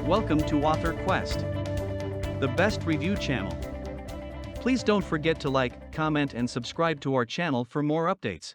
Welcome to Author Quest, the best review channel. Please don't forget to like, comment, and subscribe to our channel for more updates.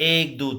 1 2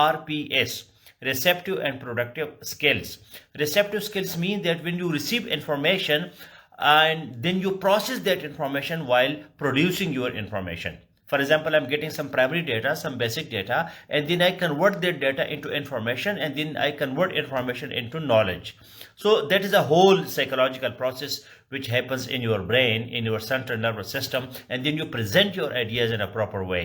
RPS, receptive and productive skills. Receptive skills mean that when you receive information and then you process that information while producing your information. For example, I'm getting some primary data, some basic data, and then I convert that data into information, and then I convert information into knowledge. So that is a whole psychological process which happens in your brain, in your central nervous system, and then you present your ideas in a proper way.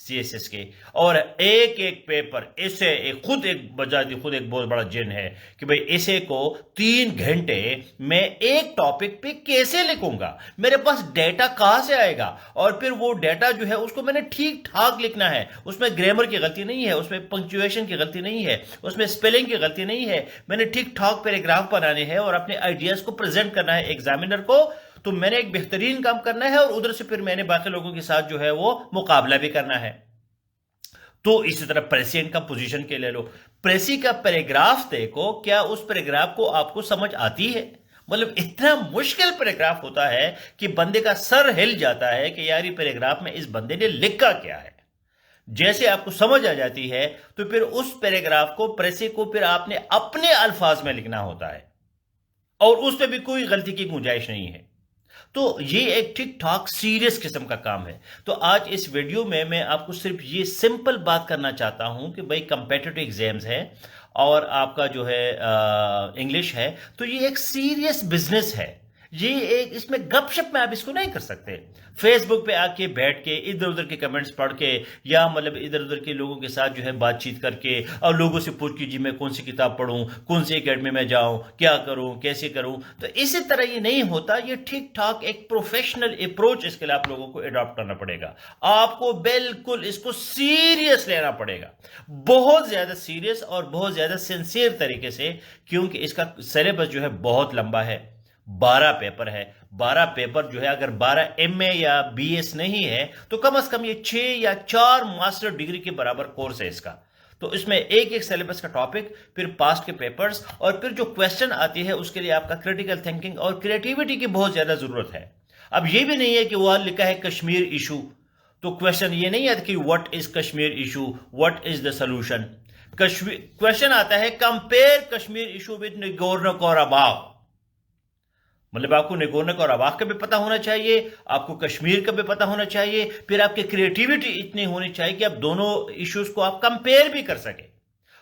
CSS کے, اور ایک ایک paper اسے خود ایک بہت بڑا جن ہے کہ بھئی اسے کو 3 گھنٹے میں ایک ٹاپک پہ کیسے لکھوں گا، میرے پاس ڈیٹا کہاں سے آئے گا، اور پھر وہ ڈیٹا جو ہے اس کو میں نے ٹھیک ٹھاک لکھنا ہے، اس میں گرامر کی غلطی نہیں ہے، اس میں پنکچویشن کی غلطی نہیں ہے، اس میں سپیلنگ کی غلطی نہیں ہے، میں نے ٹھیک ٹھاک پیراگراف بنانے ہیں اور اپنے آئیڈیاز کو پریزنٹ کرنا ہے ایگزامینر کو، تو میں نے ایک بہترین کام کرنا ہے، اور ادھر سے پھر میں نے باقی لوگوں کے ساتھ جو ہے وہ مقابلہ بھی کرنا ہے۔ تو اسی طرح پریسینٹ کا پوزیشن کے لے لو، پریسی کا پیراگراف دیکھو، کیا اس پیراگراف کو آپ کو سمجھ آتی ہے؟ مطلب اتنا مشکل پیراگراف ہوتا ہے کہ بندے کا سر ہل جاتا ہے کہ یار یہ پیراگراف میں اس بندے نے لکھا کیا ہے۔ جیسے آپ کو سمجھ آ جاتی ہے تو پھر اس پیراگراف کو پریسی کو پھر آپ نے اپنے الفاظ میں لکھنا ہوتا ہے، اور اس پہ بھی کوئی غلطی کی گنجائش نہیں ہے۔ تو یہ ایک ٹھیک ٹھاک سیریس قسم کا کام ہے۔ تو آج اس ویڈیو میں آپ کو صرف یہ سمپل بات کرنا چاہتا ہوں کہ بھئی کمپیٹیٹو ایگزامز ہے اور آپ کا جو ہے انگلش ہے، تو یہ ایک سیریس بزنس ہے، یہ ایک اس میں گپ شپ میں آپ اس کو نہیں کر سکتے۔ فیس بک پہ آ کے بیٹھ کے ادھر ادھر کے کمنٹس پڑھ کے، یا مطلب ادھر ادھر کے لوگوں کے ساتھ جو ہے بات چیت کر کے، اور لوگوں سے پوچھ کے جی میں کون سی کتاب پڑھوں، کون سی اکیڈمی میں جاؤں، کیا کروں، کیسے کروں، تو اسی طرح یہ نہیں ہوتا۔ یہ ٹھیک ٹھاک ایک پروفیشنل اپروچ اس کے لیے آپ لوگوں کو اڈاپٹ کرنا پڑے گا، آپ کو بالکل اس کو سیریس لینا پڑے گا، بہت زیادہ سیریس اور بہت زیادہ سنسیئر طریقے سے، کیونکہ اس کا سلیبس جو ہے بہت لمبا ہے، 12 پیپر ہے۔ 12 پیپر جو ہے اگر 12 MA یا BS نہیں ہے تو کم از کم یہ 6 یا 4 ماسٹر ڈگری کے برابر کورس ہے اس کا۔ تو اس میں ایک ایک سلیبس کا ٹاپک، پھر پاسٹ کے پیپرز، اور پھر جو کویسچن آتی ہے اس کے لیے آپ کا کریٹیکل تھنکنگ اور کریٹیوٹی کی بہت زیادہ ضرورت ہے۔ اب یہ بھی نہیں ہے کہ وہ لکھا ہے کشمیر ایشو، تو کویسچن یہ نہیں آتا کہ what is Kashmir issue, what is the solution. Question آتا ہے compare Kashmir issue with Nagorno-Karabakh, مطلب آپ کو نگورنو-کاراباخ کا بھی پتہ ہونا چاہیے، آپ کو کشمیر کا بھی پتہ ہونا چاہیے، پھر آپ کی کریٹیوٹی اتنی ہونی چاہیے کہ آپ دونوں ایشوز کو آپ کمپیئر بھی کر سکیں،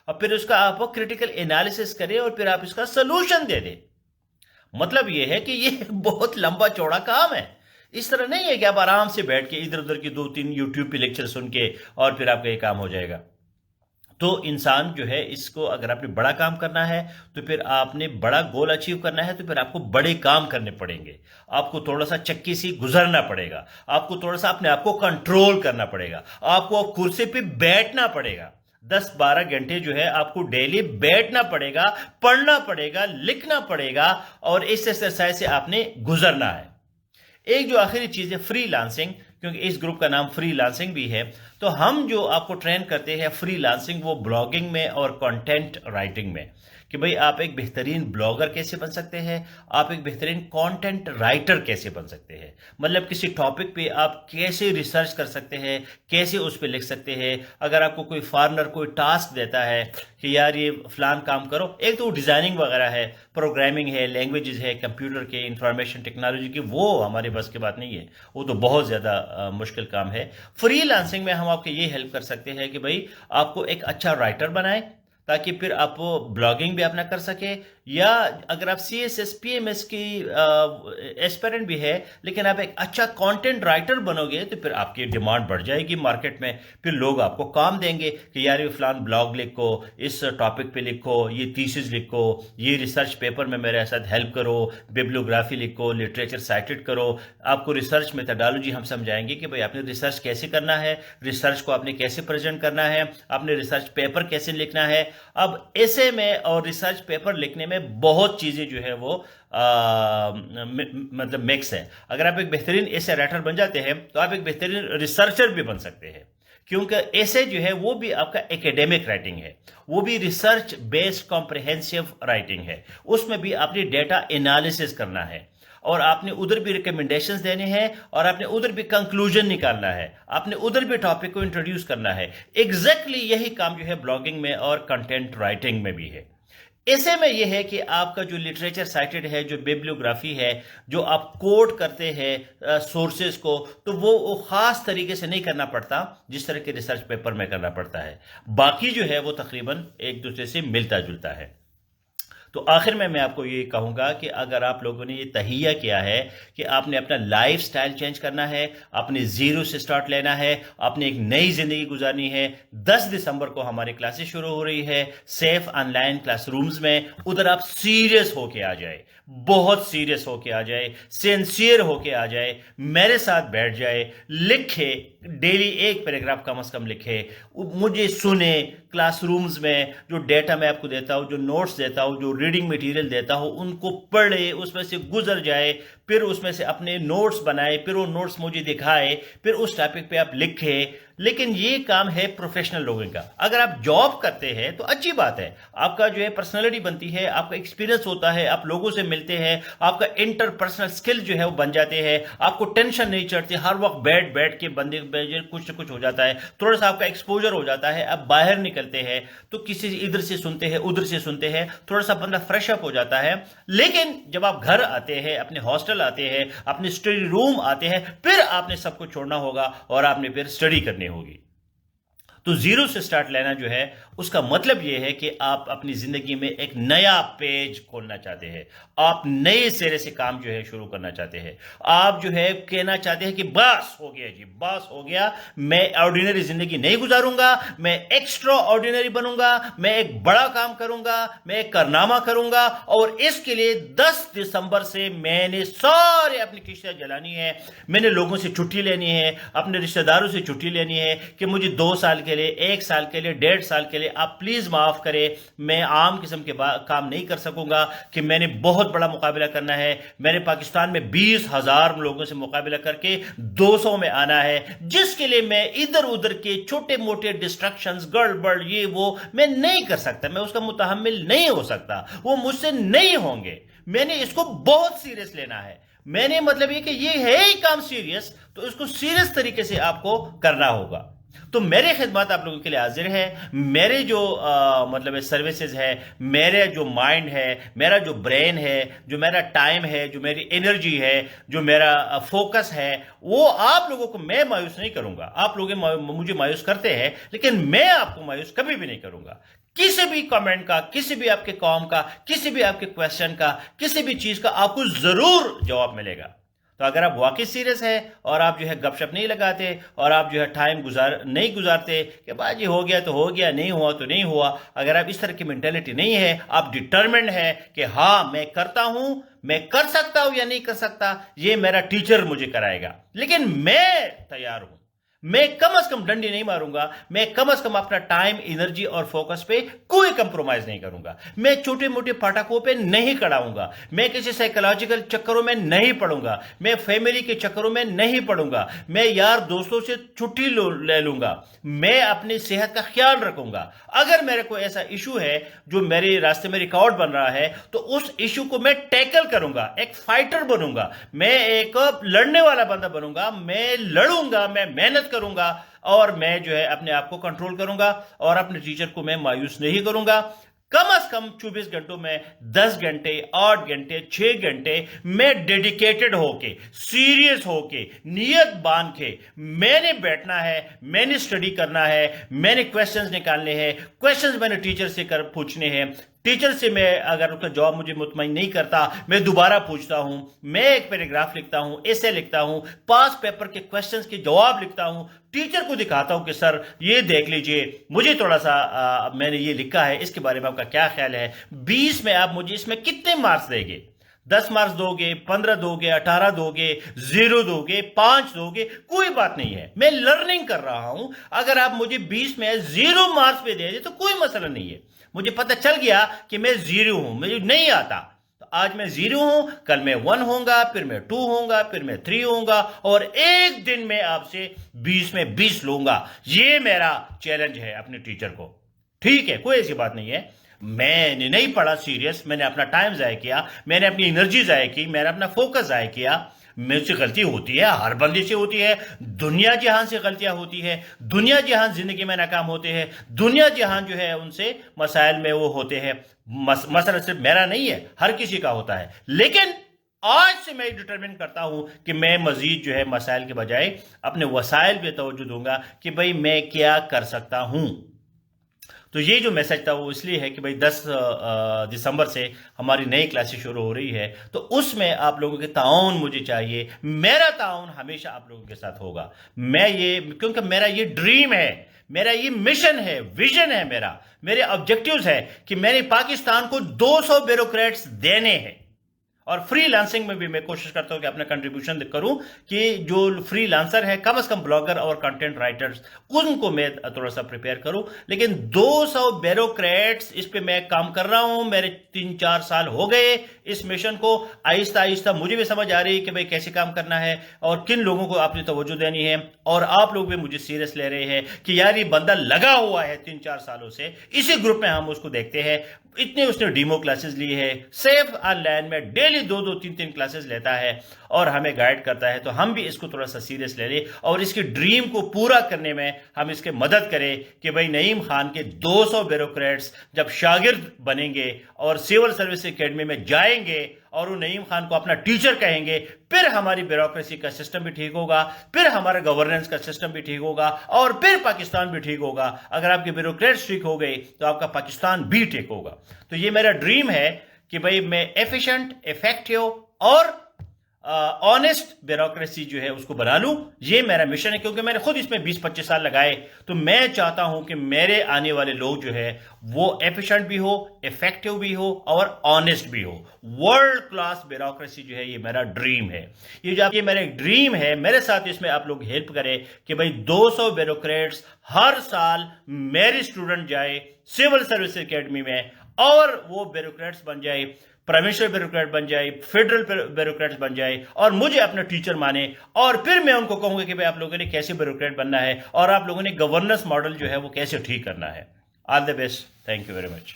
اور پھر اس کا آپ کریٹیکل انالیسس کریں، اور پھر آپ اس کا سلوشن دے دیں۔ مطلب یہ ہے کہ یہ بہت لمبا چوڑا کام ہے۔ اس طرح نہیں ہے کہ آپ آرام سے بیٹھ کے ادھر ادھر کی 2-3 یوٹیوب پہ لیکچر سن کے اور پھر آپ کا یہ کام ہو جائے گا۔ تو انسان جو ہے اس کو اگر آپ نے بڑا کام کرنا ہے تو پھر آپ نے بڑا گول اچیو کرنا ہے، تو پھر آپ کو بڑے کام کرنے پڑیں گے، آپ کو تھوڑا سا چکی سی گزرنا پڑے گا، آپ کو تھوڑا سا اپنے آپ کو کنٹرول کرنا پڑے گا، آپ کو کرسی پہ بیٹھنا پڑے گا، 10-12 گھنٹے جو ہے آپ کو ڈیلی بیٹھنا پڑے گا، پڑھنا پڑے گا، لکھنا پڑے گا، اور اس ایکسرسائز سے آپ نے گزرنا ہے۔ ایک جو آخری چیز ہے فری لانسنگ، کیونکہ اس گروپ کا نام فری لانسنگ بھی ہے، تو ہم جو آپ کو ٹرین کرتے ہیں فری لانسنگ، وہ بلاگنگ میں اور کنٹینٹ رائٹنگ میں، کہ بھئی آپ ایک بہترین بلاگر کیسے بن سکتے ہیں، آپ ایک بہترین کانٹینٹ رائٹر کیسے بن سکتے ہیں، مطلب کسی ٹاپک پہ آپ کیسے ریسرچ کر سکتے ہیں، کیسے اس پہ لکھ سکتے ہیں۔ اگر آپ کو کوئی فارنر کوئی ٹاسک دیتا ہے کہ یار یہ فلان کام کرو، ایک تو وہ ڈیزائننگ وغیرہ ہے، پروگرامنگ ہے، لینگویجز ہے، کمپیوٹر کے انفارمیشن ٹیکنالوجی کی، وہ ہمارے بس کی بات نہیں ہے، وہ تو بہت زیادہ مشکل کام ہے۔ فری لانسنگ میں ہم آپ کی یہ ہیلپ کر سکتے ہیں کہ بھئی آپ کو ایک اچھا رائٹر بنائیں، تاکہ پھر آپ بلاگنگ بھی اپنا کر سکے، یا اگر آپ CSS PMS کی ایسپیرنٹ بھی ہے لیکن آپ ایک اچھا کانٹینٹ رائٹر بنو گے تو پھر آپ کی ڈیمانڈ بڑھ جائے گی مارکیٹ میں، پھر لوگ آپ کو کام دیں گے کہ یار یہ فلان بلاگ لکھو، اس ٹاپک پہ لکھو، یہ تھیسز لکھو، یہ ریسرچ پیپر میں میرے ساتھ ہیلپ کرو، بیبلیوگرافی لکھو، لٹریچر سائٹڈ کرو۔ آپ کو ریسرچ میتھڈالوجی ہم سمجھائیں گے کہ بھئی آپ نے ریسرچ کیسے کرنا ہے، ریسرچ کو آپ نے کیسے پریزنٹ کرنا ہے، آپ نے ریسرچ پیپر کیسے لکھنا ہے۔ اب ایسے میں اور ریسرچ پیپر لکھنے میں بہت چیزیں جو ہے وہ مطلب مکس ہے۔ اگر آپ ایک بہترین ایسے رائٹر بن جاتے ہیں تو آپ ایک بہترین ریسرچر بھی بن سکتے ہیں، کیونکہ ایسے جو ہے وہ بھی آپ کا ایکیڈیمک رائٹنگ ہے، وہ بھی ریسرچ بیسڈ کمپریہنسو رائٹنگ ہے، اس میں بھی آپ نے ڈیٹا انالیسس کرنا ہے، اور آپ نے ادھر بھی ریکمنڈیشنز دینے ہیں، اور آپ نے ادھر بھی کنکلوژن نکالنا ہے، آپ نے ادھر بھی ٹاپک کو انٹروڈیوس کرنا ہے۔ ایگزیکٹلی یہی کام جو ہے بلاگنگ میں اور کنٹینٹ رائٹنگ میں بھی ہے۔ ایسے میں یہ ہے کہ آپ کا جو لٹریچر سائٹڈ ہے، جو بیبلیوگرافی ہے، جو آپ کوٹ کرتے ہیں سورسز کو، تو وہ خاص طریقے سے نہیں کرنا پڑتا جس طرح کے ریسرچ پیپر میں کرنا پڑتا ہے، باقی جو ہے وہ تقریباً ایک دوسرے سے ملتا جلتا ہے۔ تو آخر میں آپ کو یہ کہوں گا کہ اگر آپ لوگوں نے یہ تہیہ کیا ہے کہ آپ نے اپنا لائف سٹائل چینج کرنا ہے، آپ نے زیرو سے سٹارٹ لینا ہے، آپ نے ایک نئی زندگی گزارنی ہے، 10 دسمبر کو ہماری کلاسز شروع ہو رہی ہے safe online classrooms میں. ادھر آپ سیریس ہو کے آ جائے، بہت سیریس ہو کے آ جائے، سینسیئر ہو کے آ جائے، میرے ساتھ بیٹھ جائے، لکھے، ڈیلی ایک پیراگراف کم از کم لکھے، مجھے سنے. کلاس رومز میں جو ڈیٹا میں آپ کو دیتا ہوں، جو نوٹس دیتا ہوں، جو ریڈنگ میٹیریل دیتا ہوں، ان کو پڑھے، اس میں سے گزر جائے، پھر اس میں سے اپنے نوٹس بنائے، پھر وہ نوٹس مجھے دکھائے، پھر اس ٹاپک پہ آپ لکھے. لیکن یہ کام ہے پروفیشنل لوگوں کا. اگر آپ جاب کرتے ہیں تو اچھی بات ہے، آپ کا جو ہے پرسنالٹی بنتی ہے، آپ کا ایکسپیرینس ہوتا ہے، آپ لوگوں سے ملتے ہیں، آپ کا انٹر پرسنل سکل جو ہے وہ بن جاتے ہیں، آپ کو ٹینشن نہیں چڑھتی، ہر وقت بیٹھ کے بندے کچھ نہ کچھ ہو جاتا ہے، تھوڑا سا آپ کا ایکسپوجر ہو جاتا ہے. آپ باہر نکلتے ہیں تو کسی ادھر سے سنتے ہیں، ادھر سے سنتے ہیں، تھوڑا سا بندہ فریش اپ ہو جاتا ہے. لیکن جب آپ گھر آتے ہیں، اپنے ہاسٹل آتے ہیں، اپنے اسٹڈی روم آتے ہیں، پھر آپ نے سب کچھ چھوڑنا ہوگا اور آپ نے پھر اسٹڈی کرنی ہوگی. تو زیرو سے سٹارٹ لینا جو ہے اس کا مطلب یہ ہے کہ آپ اپنی زندگی میں ایک نیا پیج کھولنا چاہتے ہیں، آپ نئے سرے سے کام جو ہے شروع کرنا چاہتے ہیں. آپ جو ہے کہنا چاہتے ہیں کہ بس ہو گیا جی، بس ہو گیا، میں آرڈینری زندگی نہیں گزاروں گا، میں ایکسٹرا آرڈینری بنوں گا، میں ایک بڑا کام کروں گا، میں ایک کارنامہ کروں گا. اور اس کے لیے 10 دسمبر سے میں نے سارے اپنی کشتیاں جلانی ہے، میں نے لوگوں سے چھٹی لینی ہے، اپنے رشتہ داروں سے چھٹی لینی ہے کہ مجھے 2 سال کے لیے، 1 سال کے لیے، 1.5 سال کے لیے آپ پلیز معاف کریں، میں عام قسم کے کام نہیں کر سکوں گا، کہ میں نے بہت بڑا مقابلہ کرنا ہے. میں نے پاکستان میں 20,000 لوگوں سے مقابلہ کر کے 200 میں آنا ہے، جس کے لیے میں ادھر ادھر کے چھوٹے موٹے ڈسٹریکشنز، گڑبڑ، یہ وہ میں نہیں کر سکتا، میں اس کا متحمل نہیں ہو سکتا، وہ مجھ سے نہیں ہوں گے. میں نے اس کو بہت سیریس لینا ہے. میں نے مطلب یہ کہ یہ ہے ہی کام سیریس، تو اس کو سیریس طریقے سے آپ کو کرنا ہوگا. تو میرے خدمات آپ لوگوں کے لیے حاضر ہے. میرے جو مطلب سروسز ہے، میرے جو مائنڈ ہے، میرا جو برین ہے، جو میرا ٹائم ہے، جو میری انرجی ہے، جو میرا فوکس ہے، وہ آپ لوگوں کو میں مایوس نہیں کروں گا. آپ لوگ مجھے مایوس کرتے ہیں، لیکن میں آپ کو مایوس کبھی بھی نہیں کروں گا. کسی بھی کامنٹ کا، کسی بھی آپ کے کام کا، کسی بھی آپ کے کویسچن کا، کسی بھی چیز کا آپ کو ضرور جواب ملے گا. تو اگر آپ واقعی سیریس ہے اور آپ جو ہے گپ شپ نہیں لگاتے اور آپ جو ہے ٹائم نہیں گزارتے کہ باجی ہو گیا تو ہو گیا، نہیں ہوا تو نہیں ہوا، اگر آپ اس طرح کی مینٹلٹی نہیں ہے، آپ ڈٹرمنڈ ہے کہ ہاں میں کرتا ہوں، میں کر سکتا ہوں یا نہیں کر سکتا، یہ میرا ٹیچر مجھے کرائے گا، لیکن میں تیار ہوں. میں کم از کم ڈنڈی نہیں ماروں گا، میں کم از کم اپنا ٹائم، انرجی اور فوکس پہ کوئی کمپرومائز نہیں کروں گا. میں چھوٹے موٹے پٹاخوں پہ نہیں کڑاؤں گا، میں کسی سائیکولوجیکل چکروں میں نہیں پڑوں گا، میں فیملی کے چکروں میں نہیں پڑوں گا، میں یار دوستوں سے چھٹی لے لوں گا، میں اپنی صحت کا خیال رکھوں گا. اگر میرے کو ایسا ایشو ہے جو میرے راستے میں ریکارڈ بن رہا ہے تو اس ایشو کو میں ٹیکل کروں گا، ایک فائٹر بنوں گا، میں ایک لڑنے والا بندہ بنوں گا، میں لڑوں گا، میں محنت کروں گا، اور میں جو ہے اپنے آپ کو کنٹرول کروں گا، اور اپنے ٹیچر کو میں مایوس نہیں کروں گا. کم از کم 24 گھنٹوں میں 10 گھنٹے، 8 گھنٹے، 6 گھنٹے میں ڈیڈیکیٹڈ ہو کے، سیریس ہو کے، نیت باندھ کے میں نے بیٹھنا ہے، میں نے اسٹڈی کرنا ہے، میں نے کویسچنز نکالنے ہیں، کویسچنز میں نے ٹیچر سے پوچھنے ہیں. ٹیچر سے میں اگر اس کا جواب مجھے مطمئن نہیں کرتا، میں دوبارہ پوچھتا ہوں، میں ایک پیراگراف لکھتا ہوں، ایسے لکھتا ہوں، پاس پیپر کے کویسچنز کے جواب لکھتا ہوں، ٹیچر کو دکھاتا ہوں کہ سر یہ دیکھ لیجئے، مجھے تھوڑا سا میں نے یہ لکھا ہے، اس کے بارے میں آپ کا کیا خیال ہے، 20 میں آپ مجھے اس میں کتنے مارکس دیں گے؟ 10 مارکس دو گے، 15 دو گے، 18 دو گے، 0 دو گے، 5 دو گے، کوئی بات نہیں ہے، میں لرننگ کر رہا ہوں. اگر آپ مجھے 20 میں 0 مارکس پہ دے دیں تو کوئی مسئلہ نہیں ہے. مجھے پتہ چل گیا کہ میں 0 ہوں، مجھے نہیں آتا، تو آج میں 0 ہوں، کل میں 1 ہوں گا، پھر میں 2 ہوں گا، پھر میں 3 ہوں گا، اور ایک دن میں آپ سے 20 میں 20 لوں گا. یہ میرا چیلنج ہے اپنے ٹیچر کو. ٹھیک ہے، کوئی ایسی بات نہیں ہے. میں نے نہیں پڑھا سیریس، میں نے اپنا ٹائم ضائع کیا، میں نے اپنی انرجی ضائع کی، میں نے اپنا فوکس ضائع کیا. مجھ سے غلطی ہوتی ہے، ہر بندے سے ہوتی ہے، دنیا جہان سے غلطیاں ہوتی ہے، دنیا جہان زندگی میں ناکام ہوتے ہیں، دنیا جہان جو ہے ان سے مسائل میں وہ ہوتے ہیں. مسئلہ صرف میرا نہیں ہے، ہر کسی کا ہوتا ہے. لیکن آج سے میں ڈٹرمن کرتا ہوں کہ میں مزید جو ہے مسائل کے بجائے اپنے وسائل پہ توجہ دوں گا کہ بھئی میں کیا کر سکتا ہوں. تو یہ جو میسج تھا وہ اس لیے ہے کہ بھائی 10 دسمبر سے ہماری نئی کلاسیں شروع ہو رہی ہے، تو اس میں آپ لوگوں کے تعاون مجھے چاہیے. میرا تعاون ہمیشہ آپ لوگوں کے ساتھ ہوگا. کیونکہ میرا یہ ڈریم ہے، میرا یہ مشن ہے، ویژن ہے، میرے آبجیکٹیوز ہے کہ میں نے پاکستان کو 200 بیوروکریٹس دینے ہیں. اور فری لانسنگ میں بھی میں کوشش کرتا ہوں کہ اپنا کنٹریبیوشن کروں کہ جو فری لانسر ہے کم از کم بلاگر اور کنٹینٹ رائٹرز ان کو میں تھوڑا سا پریپیئر کروں. لیکن 200 بیوروکریٹس اس پہ میں کام کر رہا ہوں. میرے 3-4 سال ہو گئے اس مشن کو. آہستہ آہستہ مجھے بھی سمجھ آ رہی ہے کہ بھئی کیسے کام کرنا ہے اور کن لوگوں کو آپ نے توجہ دینی ہے. اور آپ لوگ بھی مجھے سیریس لے رہے ہیں کہ یار یہ بندہ لگا ہوا ہے 3-4 سالوں سے اسی گروپ میں ہم اس کو دیکھتے ہیں. اتنے اس نے ڈیمو کلاسز لی ہے، سیف آن لائن میں ڈیلی 2-3 کلاسز لیتا ہے اور ہمیں گائیڈ کرتا ہے. تو ہم بھی اس کو تھوڑا سا سیریس لے لیں اور اس کی ڈریم کو پورا کرنے میں ہم اس کے مدد کریں کہ بھئی نعیم خان کے 200 بیوروکریٹس جب شاگرد بنیں گے اور سول سروس اکیڈمی میں جائیں گے اور وہ نعیم خان کو اپنا ٹیچر کہیں گے، پھر ہماری بیوروکریسی کا سسٹم بھی ٹھیک ہوگا، پھر ہمارا گورننس کا سسٹم بھی ٹھیک ہوگا اور پھر پاکستان بھی ٹھیک ہوگا. اگر آپ کے بیوروکریٹس ٹھیک ہو گئے تو آپ کا پاکستان بھی ٹھیک ہوگا. تو یہ میرا ڈریم ہے کہ بھئی میں ایفیشنٹ، ایفیکٹیو اور آنیسٹ بیوروکریسی جو ہے اس کو بنا لوں. یہ میرا مشن ہے کیونکہ میں نے خود اس میں 20-25 سال لگائے. تو میں چاہتا ہوں کہ میرے آنے والے لوگ جو ہے وہ ایفیشنٹ بھی ہو، ایفیکٹیو بھی ہو اور آنیسٹ بھی ہو. ورلڈ کلاس بیوروکریسی جو ہے یہ میرا ڈریم ہے. یہ میرا ایک ڈریم ہے. میرے ساتھ اس میں آپ لوگ ہیلپ کریں کہ بھئی 200 بیوروکریٹس ہر سال میری اسٹوڈنٹ جائے سول سروس اکیڈمی میں اور وہ بیوروکریٹس بن جائے، پروونشل بیوروکریٹ بن جائے، فیڈرل بیوروکریٹس بن جائے اور مجھے اپنا ٹیچر مانے. اور پھر میں ان کو کہوں گا کہ بھئی آپ لوگوں نے کیسے بیوروکریٹ بننا ہے اور آپ لوگوں نے گورننس ماڈل جو ہے وہ کیسے ٹھیک کرنا ہے. All the best. Thank you very much.